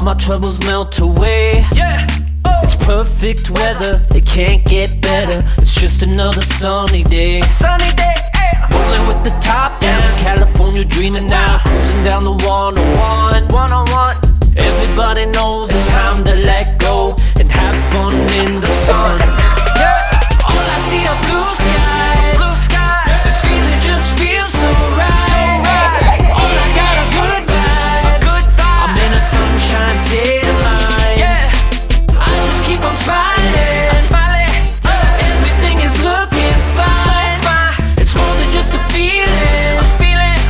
my troubles melt away. It's perfect weather, it can't get better. It's just another sunny day. Rolling with the top down, California dreaming now. Cruising down the 101. Everybody knows it's time to let go and have fun in the sun. All I see are blue skies. This feeling just feels so right. All I got are good vibes. I'm in a sunshine state of mind. I just keep on smiling. Everything is looking fine. It's more than just a feeling.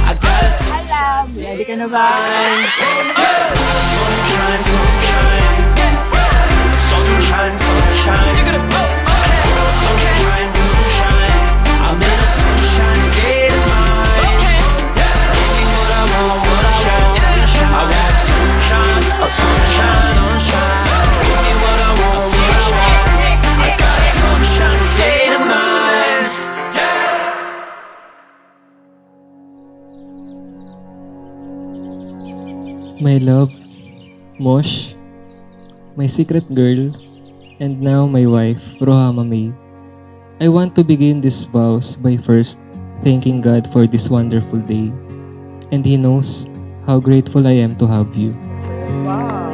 I got a sunshine Ready ka na ba? sunshine, sunshine. Sunshine, sunshine. Sunshine, sunshine. I'm in a sunshine state of mind. Give me what I want, sunshine, sunshine. I want sunshine, a sunshine, sunshine. Give me what I want, sunshine. I got a sunshine state of mind. My love, Mosh, my secret girl, and now my wife, Rohama May. I want to begin these vows by first thanking God for this wonderful day. And He knows how grateful I am to have you. Wow.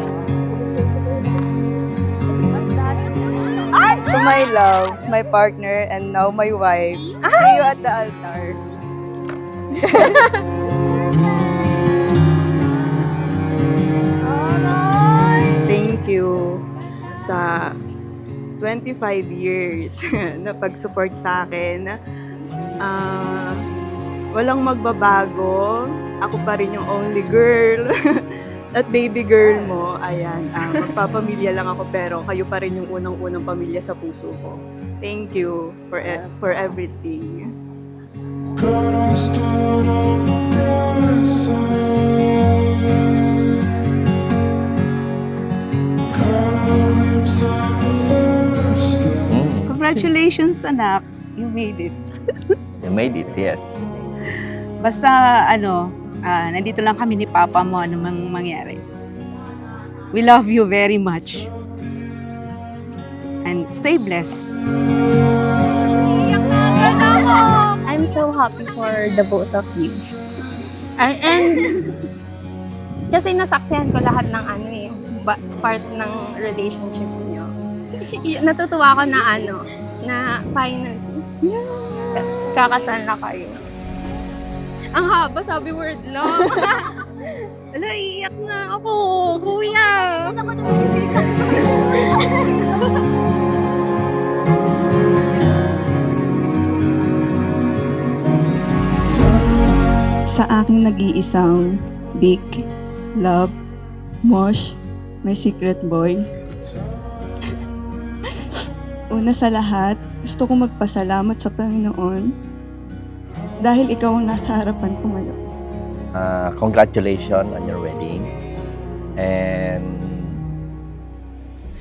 To my love, my partner, and now my wife. See you at the altar. Thank you sa 25 years na pag-support sa akin. Walang magbabago. Ako pa rin yung only girl. At baby girl mo, ayan, magpapamilya lang ako pero kayo pa rin yung unang-unang pamilya sa puso ko. Thank you for everything. Congratulations, anak. You made it. You made it, yes. Basta, nandito lang kami ni Papa mo, ano mang mangyari. We love you very much. And stay blessed. I'm so happy for the both of you. And kasi nasaksihan ko lahat ng part ng relationship niyo. Natutuwa ako na na finally kakasal na kayo. Ang haba, sabi word lang. Ala, iiyak na ako. Kuya! Ano ko nang binibilang? Sa aking nag-iisang big love, Mosh, my secret boy. Una sa lahat, gusto kong magpasalamat sa Panginoon dahil ikaw ang nasa harapan ko ngayon. Congratulations on your wedding. And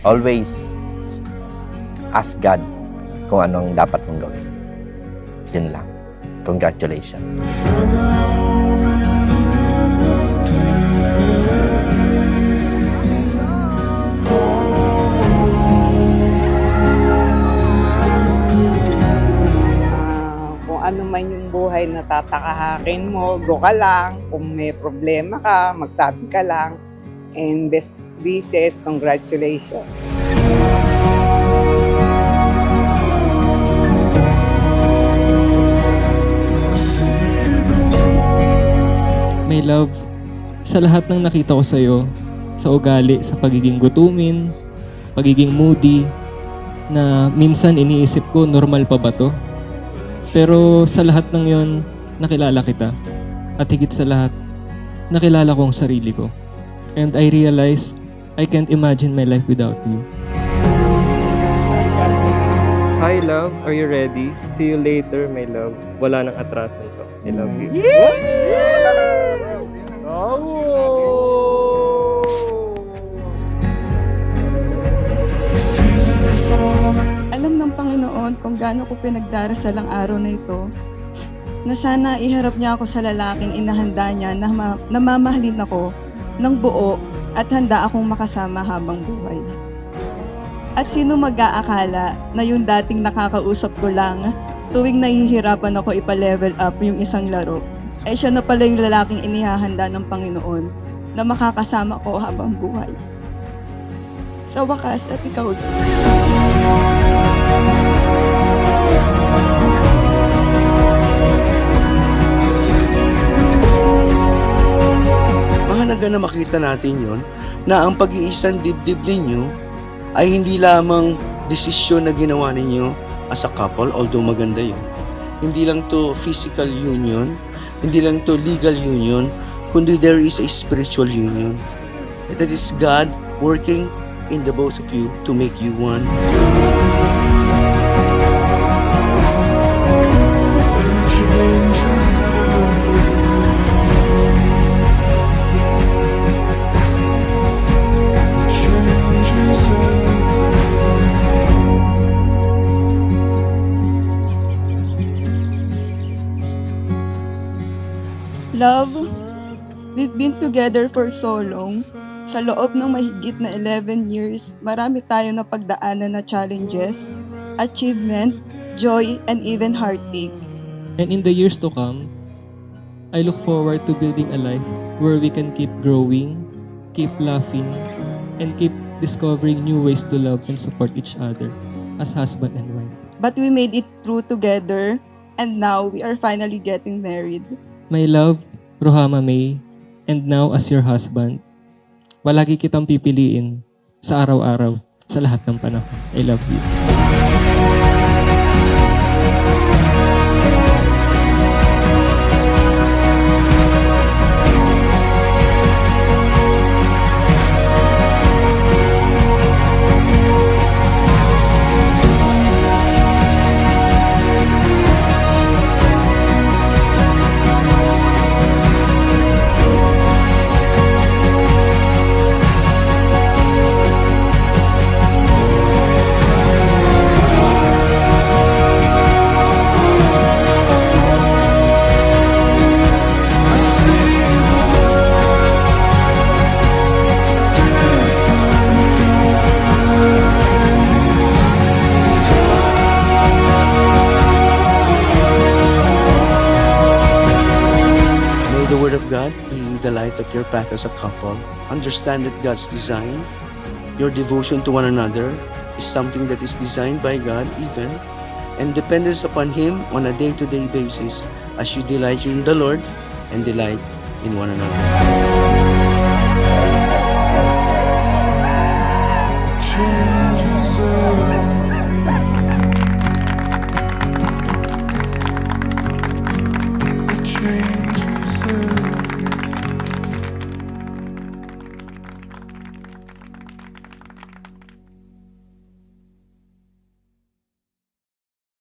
always ask God kung anong dapat mong gawin. Yun lang. Congratulations. Kung ano man yung buhay na tatakahakin mo, go ka lang. Kung may problema ka, magsabi ka lang. And best wishes, congratulations. My love, sa lahat ng nakita ko sa'yo, sa ugali, sa pagiging gutumin, pagiging moody, na minsan iniisip ko, normal pa ba to? Pero sa lahat ng yon, nakilala kita. At higit sa lahat, nakilala ko ang sarili ko. And I realize, I can't imagine my life without you. Hi love, are you ready? See you later, my love. Wala nang atrasan to. I love you. Alam ng Panginoon kung gaano ko pinagdarasal ang araw na ito, na sana iharap niya ako sa lalaking inahanda niya na mamahalin ako ng buo at handa akong makasama habang buhay. At sino mag-aakala na yung dating nakakausap ko lang tuwing nahihirapan ako ipa-level up yung isang laro, eh siya na pala yung lalaking inihahanda ng Panginoon na makakasama ko habang buhay. Sa wakas at ikaw din. Mahalaga na makita natin yon na ang pag-iisang dibdib ninyo ay hindi lamang desisyon na ginawa ninyo as a couple, although maganda yun. Hindi lang to physical union, hindi lang to legal union, kundi there is a spiritual union. That is God working in the both of you to make you one. Love, we've been together for so long. Sa loob ng mahigit na 11 years, marami tayo na pagdaanan na challenges, achievement, joy, and even heartaches. And in the years to come, I look forward to building a life where we can keep growing, keep laughing, and keep discovering new ways to love and support each other as husband and wife. But we made it through together, and now we are finally getting married. My love, Rohama May, and now as your husband, palagi kitang pipiliin sa araw-araw, sa lahat ng panahon. I love you. The Word of God be the light of your path as a couple. Understand that God's design, your devotion to one another, is something that is designed by God even, and dependence upon Him on a day-to-day basis as you delight in the Lord and delight in one another. Changes